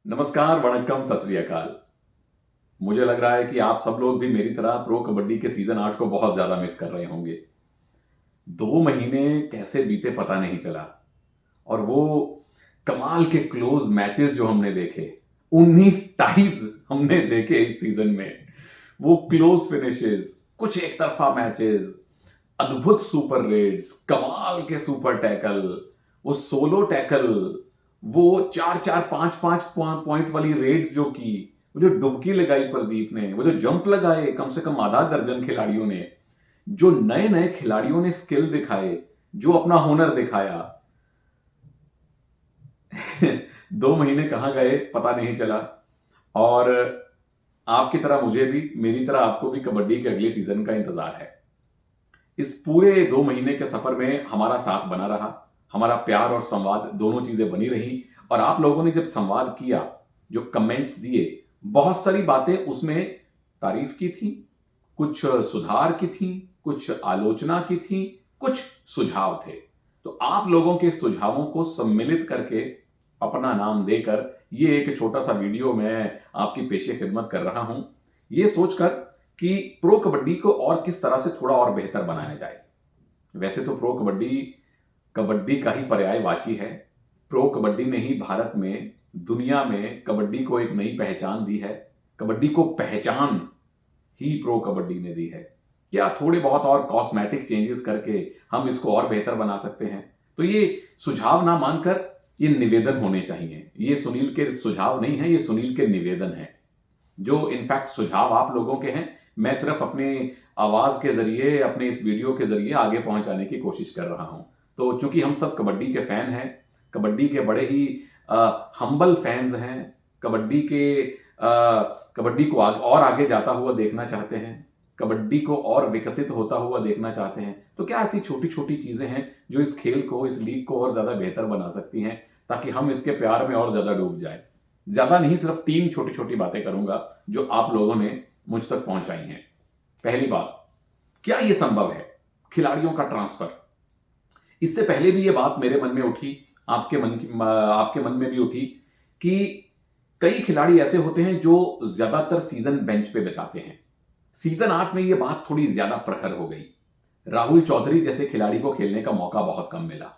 नमस्कार, वणक्कम, सत श्री अकाल। मुझे लग रहा है कि आप सब लोग भी मेरी तरह प्रो कबड्डी के सीजन 8 को बहुत ज्यादा मिस कर रहे होंगे। 2 महीने कैसे बीते पता नहीं चला। और वो कमाल के क्लोज मैचेस जो हमने देखे, 19 टाइज हमने देखे इस सीजन में। वो क्लोज फिनिशेस, कुछ एक तरफा मैचेस, अद्भुत सुपर रेड्स, कमाल के सुपर टैकल, वो सोलो टैकल, वो 4-4 5-5 पॉइंट वाली रेड्स जो की, वो जो डुबकी लगाई प्रदीप ने, वो जो जंप लगाए कम से कम आधा दर्जन खिलाड़ियों ने, जो नए नए खिलाड़ियों ने स्किल दिखाए, जो अपना हुनर दिखाया। 2 महीने कहां गए पता नहीं चला। और आपकी तरह मुझे भी, मेरी तरह आपको भी कबड्डी के अगले सीजन का इंतजार है। इस पूरे 2 महीने के सफर में हमारा साथ बना रहा, हमारा प्यार और संवाद दोनों चीजें बनी रही। और आप लोगों ने जब संवाद किया, जो कमेंट्स दिए, बहुत सारी बातें उसमें तारीफ की थी, कुछ सुधार की थी, कुछ आलोचना की थी, कुछ सुझाव थे। तो आप लोगों के सुझावों को सम्मिलित करके, अपना नाम देकर, ये एक छोटा सा वीडियो मैं आपकी पेशे खिदमत कर रहा हूं, ये सोचकर कि प्रो कबड्डी को और किस तरह से थोड़ा और बेहतर बनाया जाए। वैसे तो प्रो कबड्डी कबड्डी का ही पर्यायवाची है। प्रो कबड्डी ने ही भारत में, दुनिया में कबड्डी को एक नई पहचान दी है। कबड्डी को पहचान ही प्रो कबड्डी ने दी है। क्या थोड़े बहुत और कॉस्मेटिक चेंजेस करके हम इसको और बेहतर बना सकते हैं? तो ये सुझाव ना मानकर ये निवेदन होने चाहिए। ये सुनील के सुझाव नहीं है, ये सुनील के निवेदन है, जो इनफैक्ट सुझाव आप लोगों के हैं। मैं सिर्फ अपनी आवाज के जरिए, अपने इस वीडियो के जरिए आगे पहुंचाने की कोशिश कर रहा हूं। तो चूंकि हम सब कबड्डी के फैन हैं, कबड्डी के बड़े ही हम्बल फैंस हैं, कबड्डी को और आगे जाता हुआ देखना चाहते हैं, कबड्डी को और विकसित होता हुआ देखना चाहते हैं, तो क्या ऐसी छोटी छोटी चीजें हैं जो इस खेल को, इस लीग को और ज्यादा बेहतर बना सकती हैं, ताकि हम इसके प्यार में और ज्यादा डूब जाए। ज्यादा नहीं, सिर्फ 3 छोटी छोटी बातें करूंगा जो आप लोगों ने मुझ तक पहुंचाई हैं। पहली बात, क्या यह संभव है खिलाड़ियों का ट्रांसफर? इससे पहले भी यह बात मेरे मन में उठी, आपके मन में भी उठी कि कई खिलाड़ी ऐसे होते हैं जो ज्यादातर सीजन बेंच पे बिताते हैं। सीजन 8 में यह बात थोड़ी ज्यादा प्रखर हो गई। राहुल चौधरी जैसे खिलाड़ी को खेलने का मौका बहुत कम मिला।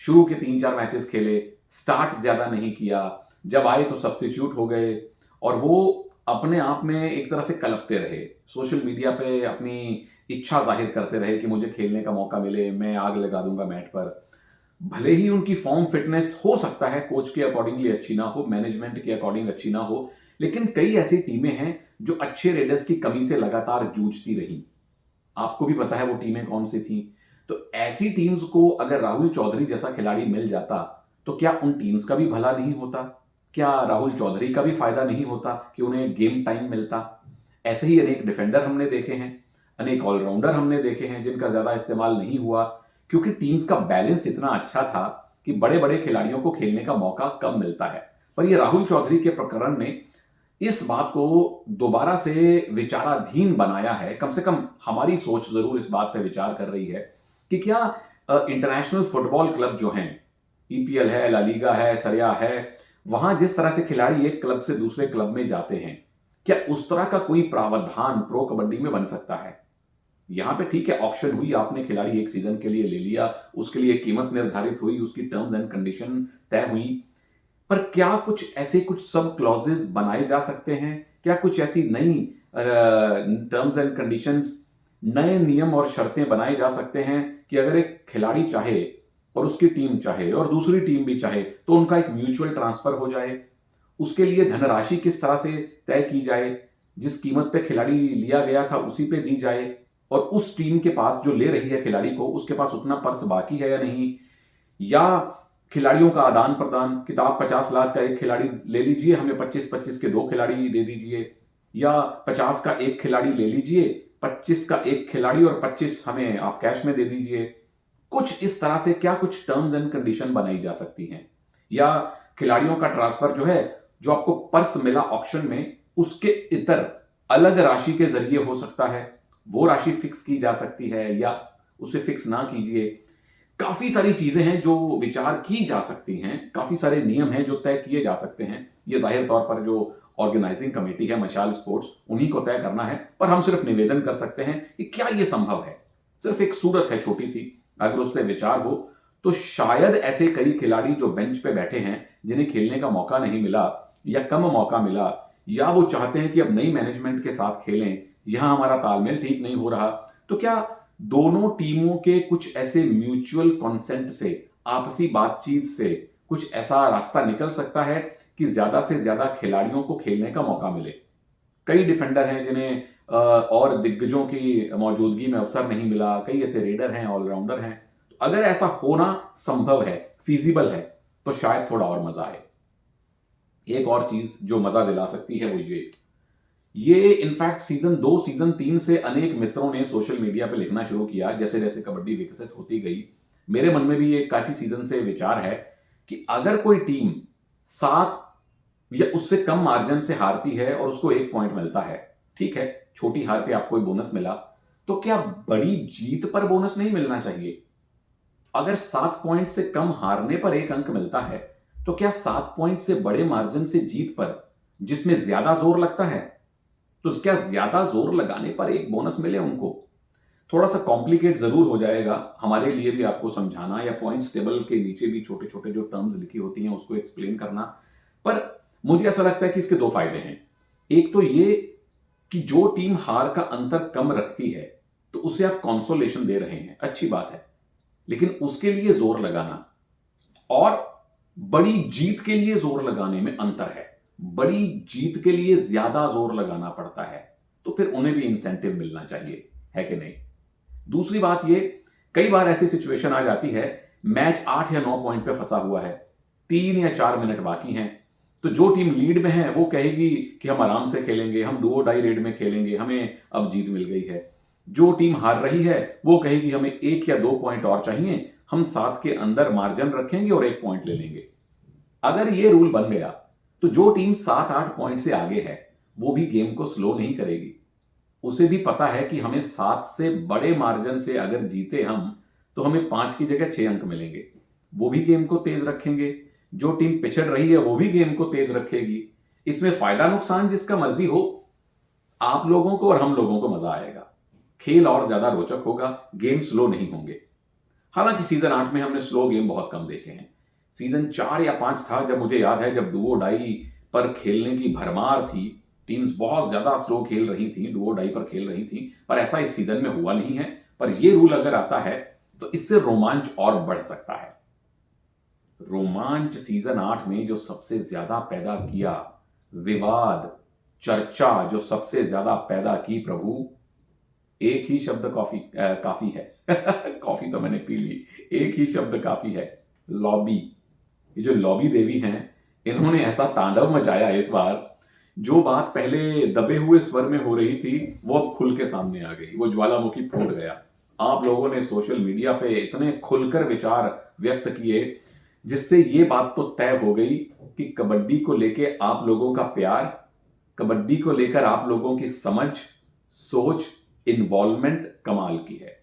शुरू के 3-4 मैचेस खेले, स्टार्ट ज्यादा नहीं किया, जब आए तो सब्स्टिट्यूट हो गए, और वो अपने आप में एक तरह से कलपते रहे। सोशल मीडिया पे अपनी इच्छा जाहिर करते रहे कि मुझे खेलने का मौका मिले, मैं आग लगा दूंगा मैट पर। भले ही उनकी फॉर्म फिटनेस हो सकता है कोच के अकॉर्डिंगली अच्छी ना हो, मैनेजमेंट के अकॉर्डिंग अच्छी ना हो, लेकिन कई ऐसी टीमें हैं जो अच्छे रेडर्स की कमी से लगातार जूझती रही। आपको भी पता है वो टीमें कौन सी थी। तो ऐसी टीम्स को अगर राहुल चौधरी जैसा खिलाड़ी मिल जाता, तो क्या उन टीम्स का भी भला नहीं होता? क्या राहुल चौधरी का भी फायदा नहीं होता कि उन्हें गेम टाइम मिलता? ऐसे ही अनेक डिफेंडर हमने देखे हैं, अनेक ऑलराउंडर हमने देखे हैं जिनका ज्यादा इस्तेमाल नहीं हुआ, क्योंकि टीम्स का बैलेंस इतना अच्छा था कि बड़े बड़े खिलाड़ियों को खेलने का मौका कम मिलता है। पर यह राहुल चौधरी के प्रकरण ने इस बात को दोबारा से विचाराधीन बनाया है। कम से कम हमारी सोच जरूर इस बात पर विचार कर रही है कि क्या इंटरनेशनल फुटबॉल क्लब जो हैं, ईपीएल है, ला लीगा है, सरिया है, वहां जिस तरह से खिलाड़ी एक क्लब से दूसरे क्लब में जाते हैं, क्या उस तरह का कोई प्रावधान प्रो कबड्डी में बन सकता है? यहां पे ठीक है, ऑक्शन हुई, आपने खिलाड़ी एक सीजन के लिए ले लिया, उसके लिए कीमत निर्धारित हुई, उसकी टर्म्स एंड कंडीशन तय हुई, पर क्या कुछ ऐसे कुछ सब क्लॉजेस बनाए जा सकते हैं? क्या कुछ ऐसी नई टर्म्स एंड कंडीशंस, नए नियम और शर्तें बनाए जा सकते हैं कि अगर एक खिलाड़ी चाहे और उसकी टीम चाहे और दूसरी टीम भी चाहे, तो उनका एक म्यूचुअल ट्रांसफर हो जाए? उसके लिए धनराशि किस तरह से तय की जाए? जिस कीमत पे खिलाड़ी लिया गया था उसी पे दी जाए, और उस टीम के पास जो ले रही है खिलाड़ी को, उसके पास उतना पर्स बाकी है या नहीं? या खिलाड़ियों का आदान प्रदान, किताब 50 लाख का एक खिलाड़ी ले लीजिए, हमें 25-25 के 2 खिलाड़ी दे दीजिए, या 50 का एक खिलाड़ी ले लीजिए, 25 का एक खिलाड़ी और 25 हमें आप कैश में दे दीजिए। कुछ इस तरह से क्या कुछ टर्म्स एंड कंडीशन बनाई जा सकती हैं? या खिलाड़ियों का ट्रांसफर जो है, जो आपको पर्स मिला ऑक्शन में, उसके इतर अलग राशि के जरिए हो सकता है, वो राशि फिक्स की जा सकती है, या उसे फिक्स ना कीजिए। काफी सारी चीजें हैं जो विचार की जा सकती हैं, काफी सारे नियम हैं जो तय किए जा सकते हैं। ये जाहिर तौर पर जो ऑर्गेनाइजिंग कमेटी है मशाल स्पोर्ट्स, उन्हीं को तय करना है। पर हम सिर्फ निवेदन कर सकते हैं कि क्या ये संभव है। सिर्फ एक सूरत है छोटी सी, अगर उस पर विचार हो तो शायद ऐसे कई खिलाड़ी जो बेंच पे बैठे हैं, जिन्हें खेलने का मौका नहीं मिला या कम मौका मिला, या वो चाहते हैं कि अब नई मैनेजमेंट के साथ खेलें, यहां हमारा तालमेल ठीक नहीं हो रहा, तो क्या दोनों टीमों के कुछ ऐसे म्यूचुअल कंसेंट से, आपसी बातचीत से कुछ ऐसा रास्ता निकल सकता है कि ज्यादा से ज्यादा खिलाड़ियों को खेलने का मौका मिले। कई डिफेंडर हैं जिन्हें और दिग्गजों की मौजूदगी में अवसर नहीं मिला, कई ऐसे रेडर हैं, ऑलराउंडर हैं। तो अगर ऐसा होना संभव है, फिजिबल है, तो शायद थोड़ा और मजा आए। एक और चीज जो मजा दिला सकती है वो ये इनफैक्ट सीजन 2 सीजन 3 से अनेक मित्रों ने सोशल मीडिया पे लिखना शुरू किया। जैसे जैसे कबड्डी विकसित होती गई, मेरे मन में भी ये काफी सीजन से विचार है कि अगर कोई टीम 7 या उससे कम मार्जिन से हारती है और उसको 1 पॉइंट मिलता है, ठीक है, छोटी हार पे आपको बोनस मिला, तो क्या बड़ी जीत पर बोनस नहीं मिलना चाहिए? अगर 7 पॉइंट से कम हारने पर 1 अंक मिलता है, तो क्या 7 पॉइंट से बड़े मार्जिन से जीत पर, जिसमें ज्यादा जोर लगता है, तो क्या ज्यादा जोर लगाने पर 1 बोनस मिले उनको? थोड़ा सा कॉम्प्लिकेट जरूर हो जाएगा हमारे लिए भी आपको समझाना, या पॉइंट्स टेबल के नीचे भी छोटे छोटे जो टर्म्स लिखी होती हैं उसको एक्सप्लेन करना। पर मुझे ऐसा लगता है कि इसके 2 फायदे हैं। एक तो ये कि जो टीम हार का अंतर कम रखती है तो उसे आप कंसोलेशन दे रहे हैं, अच्छी बात है, लेकिन उसके लिए जोर लगाना और बड़ी जीत के लिए जोर लगाने में अंतर है। बड़ी जीत के लिए ज्यादा जोर लगाना पड़ता है, तो फिर उन्हें भी इंसेंटिव मिलना चाहिए, है कि नहीं? दूसरी बात ये, कई बार ऐसी सिचुएशन आ जाती है, मैच 8 या 9 पॉइंट पे फंसा हुआ है, 3 या 4 मिनट बाकी हैं, तो जो टीम लीड में है वो कहेगी कि हम आराम से खेलेंगे, हम डू और डाई रेड में खेलेंगे, हमें अब जीत मिल गई है। जो टीम हार रही है वो कहेगी हमें 1 या 2 पॉइंट और चाहिए, हम 7 के अंदर मार्जिन रखेंगे और 1 पॉइंट ले लेंगे। अगर ये रूल बन गया तो जो टीम 7-8 पॉइंट से आगे है वो भी गेम को स्लो नहीं करेगी। उसे भी पता है कि हमें 7 से बड़े मार्जिन से अगर जीते हम, तो हमें 5 की जगह 6 अंक मिलेंगे। वो भी गेम को तेज रखेंगे। जो टीम पिछड़ रही है वो भी गेम को तेज रखेगी। इसमें फायदा नुकसान जिसका मर्जी हो, आप लोगों को और हम लोगों को मजा आएगा, खेल और ज्यादा रोचक होगा, गेम स्लो नहीं होंगे। हालांकि सीजन 8 में हमने स्लो गेम बहुत कम देखे हैं। सीजन 4 या 5 था जब, मुझे याद है, जब डुओ डाई पर खेलने की भरमार थी, टीम्स बहुत ज्यादा स्लो खेल रही थी, डुओ डाई पर खेल रही थी। पर ऐसा इस सीजन में हुआ नहीं है। पर यह रूल अगर आता है तो इससे रोमांच और बढ़ सकता है। रोमांच सीजन 8 में जो सबसे ज्यादा पैदा किया, विवाद, चर्चा जो सबसे ज्यादा पैदा की, प्रभु, एक ही शब्द काफी है। कॉफी तो मैंने पी ली, एक ही शब्द काफी है, लॉबी। ये जो लॉबी देवी हैं, इन्होंने ऐसा तांडव मचाया इस बार, जो बात पहले दबे हुए स्वर में हो रही थी वो अब खुल के सामने आ गई। वो ज्वालामुखी फूट गया। आप लोगों ने सोशल मीडिया पे इतने खुलकर विचार व्यक्त किए, जिससे ये बात तो तय हो गई कि कबड्डी को लेके आप लोगों का प्यार, कबड्डी को लेकर आप लोगों की समझ, सोच, इन्वॉल्वमेंट कमाल की है।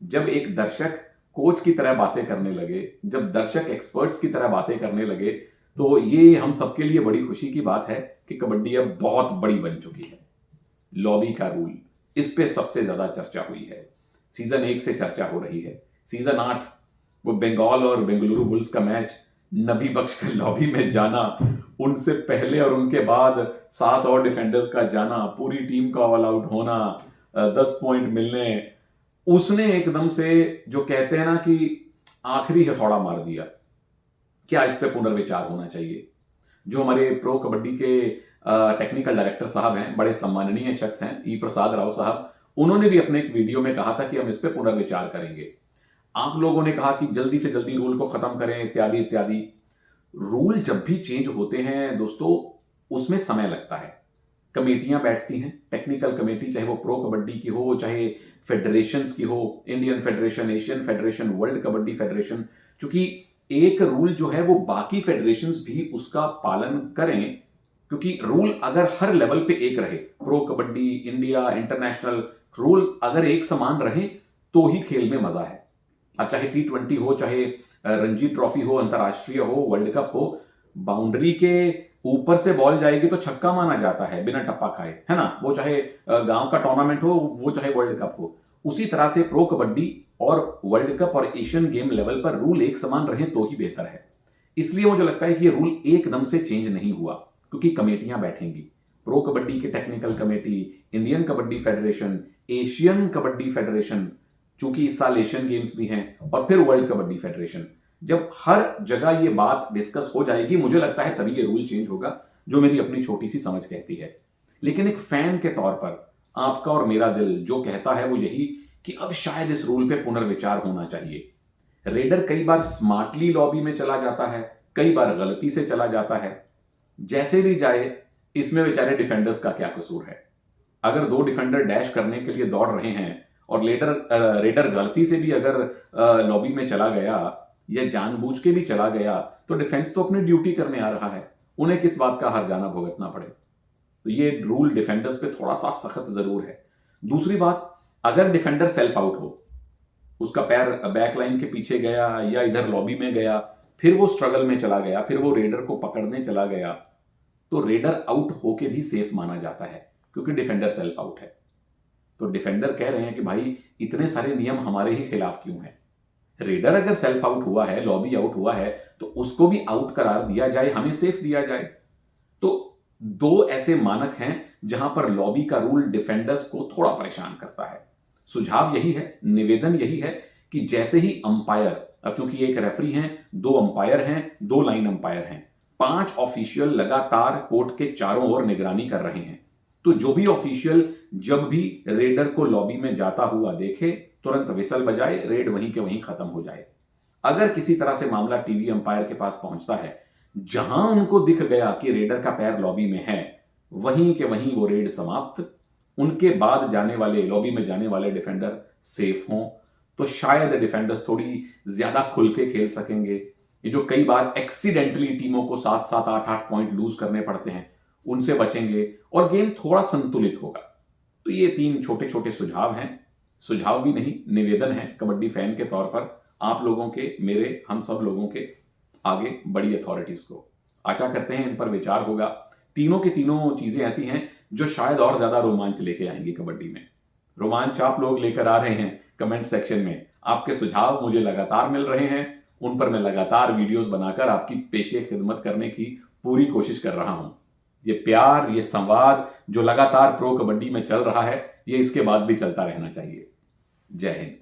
जब एक दर्शक कोच की तरह बातें करने लगे, जब दर्शक एक्सपर्ट्स की तरह बातें करने लगे, तो ये हम सबके लिए बड़ी खुशी की बात है कि कबड्डी अब बहुत बड़ी बन चुकी है। लॉबी का रूल, इस पे सबसे ज्यादा चर्चा हुई है। सीजन 1 से चर्चा हो रही है। सीजन 8 वो बंगाल और बेंगलुरु बुल्स का मैच, नबी बख्श का लॉबी में जाना, उनसे पहले और उनके बाद 7 और डिफेंडर्स का जाना, पूरी टीम का ऑल आउट होना, 10 पॉइंट मिलने, उसने एकदम से जो कहते हैं ना कि आखिरी हथौड़ा मार दिया। क्या इस पे पुनर्विचार होना चाहिए? जो हमारे प्रो कबड्डी के टेक्निकल डायरेक्टर साहब हैं, बड़े सम्माननीय शख्स हैं, ई प्रसाद राव साहब, उन्होंने भी अपने एक वीडियो में कहा था कि हम इस पे पुनर्विचार करेंगे। आप लोगों ने कहा कि जल्दी से जल्दी रूल को खत्म करें, इत्यादि इत्यादि। रूल जब भी चेंज होते हैं दोस्तों, उसमें समय लगता है। कमेटियां बैठती हैं, टेक्निकल कमेटी, चाहे वो प्रो कबड्डी की हो, चाहे फेडरेशंस की हो, Indian federation, Asian federation, world kabaddi federation. क्योंकि एक रूल जो है वो बाकी फेडरेशंस भी उसका पालन करें, क्योंकि रूल अगर हर लेवल पे एक रहे, pro kabaddi, India, international, rule अगर एक समान रहे तो ही खेल में मजा है। अब चाहे T20 हो, चाहे रणजी ट्रॉफी हो, अंतर्राष्ट्रीय हो, वर्ल्ड कप हो, बाउंड्री के ऊपर से बॉल जाएगी तो छक्का माना जाता है बिना टप्पा खाए, है ना। वो चाहे गांव का टूर्नामेंट हो, वो चाहे वर्ल्ड कप हो। उसी तरह से प्रो कबड्डी और वर्ल्ड कप और एशियन गेम लेवल पर रूल एक समान रहे तो ही बेहतर है। इसलिए मुझे लगता है कि ये रूल एकदम से चेंज नहीं हुआ, क्योंकि कमेटियां बैठेंगी। प्रो कबड्डी की technical committee, Indian kabaddi federation, Asian kabaddi federation, चूंकि इस साल एशियन गेम्स भी हैं, और फिर वर्ल्ड कबड्डी फेडरेशन। जब हर जगह ये बात डिस्कस हो जाएगी, मुझे लगता है तभी ये रूल चेंज होगा, जो मेरी अपनी छोटी सी समझ कहती है। लेकिन एक फैन के तौर पर आपका और मेरा दिल जो कहता है वो यही कि अब शायद इस रूल पे पुनर्विचार होना चाहिए। रेडर कई बार स्मार्टली लॉबी में चला जाता है, कई बार गलती से चला जाता है। जैसे भी जाए, इसमें बेचारे डिफेंडर्स का क्या कसूर है। अगर दो डिफेंडर डैश करने के लिए दौड़ रहे हैं और रेडर गलती से भी अगर लॉबी में चला गया या जानबूझ के भी चला गया, तो डिफेंस तो अपनी ड्यूटी करने आ रहा है, उन्हें किस बात का हर्जाना भुगतना पड़े। तो ये रूल डिफेंडर्स पे थोड़ा सा सख्त जरूर है। दूसरी बात, अगर डिफेंडर सेल्फ आउट हो, उसका पैर बैक लाइन के पीछे गया या इधर लॉबी में गया, फिर वो स्ट्रगल में चला गया, फिर वो रेडर को पकड़ने चला गया, तो रेडर आउट होके भी सेफ माना जाता है, क्योंकि डिफेंडर सेल्फ आउट है। तो डिफेंडर कह रहे हैं कि भाई इतने सारे नियम हमारे ही खिलाफ क्यों हैं। रेडर अगर सेल्फ आउट हुआ है, लॉबी आउट हुआ है, तो उसको भी आउट करार दिया जाए, हमें सेफ दिया जाए। तो दो ऐसे मानक हैं जहां पर लॉबी का रूल डिफेंडर्स को थोड़ा परेशान करता है। सुझाव यही है, निवेदन यही है कि जैसे ही अंपायर, अब चूंकि एक रेफरी हैं, दो अंपायर हैं, दो लाइन अंपायर हैं, 5 ऑफिशियल लगातार कोर्ट के चारों ओर निगरानी कर रहे हैं, तो जो भी ऑफिशियल जब भी रेडर को लॉबी में जाता हुआ देखे, तुरंत विसल बजाए, रेड वहीं के वहीं खत्म हो जाए। अगर किसी तरह से मामला टीवी अंपायर के पास पहुंचता है, जहां उनको दिख गया कि रेडर का पैर लॉबी में है, वहीं के वहीं वो रेड समाप्त, उनके बाद जाने वाले, लॉबी में जाने वाले डिफेंडर सेफ हों, तो शायद डिफेंडर्स थोड़ी ज्यादा खुल के खेल सकेंगे। ये जो कई बार एक्सीडेंटली टीमों को 7-7, 8-8 पॉइंट लूज करने पड़ते हैं, उनसे बचेंगे और गेम थोड़ा संतुलित होगा। तो ये 3 छोटे छोटे सुझाव हैं, सुझाव भी नहीं, निवेदन है कबड्डी फैन के तौर पर आप लोगों के, मेरे, हम सब लोगों के आगे, बड़ी अथॉरिटीज को। आशा करते हैं इन पर विचार होगा। तीनों की तीनों चीजें ऐसी हैं जो शायद और ज्यादा रोमांच लेके आएंगी कबड्डी में। रोमांच आप लोग लेकर आ रहे हैं कमेंट सेक्शन में, आपके सुझाव मुझे लगातार मिल रहे हैं, उन पर मैं लगातार वीडियोस बनाकर आपकी पेशे खिदमत करने की पूरी कोशिश कर रहा हूं। ये प्यार, ये संवाद जो लगातार प्रो कबड्डी में चल रहा है, ये इसके बाद भी चलता रहना चाहिए। जय हिंद।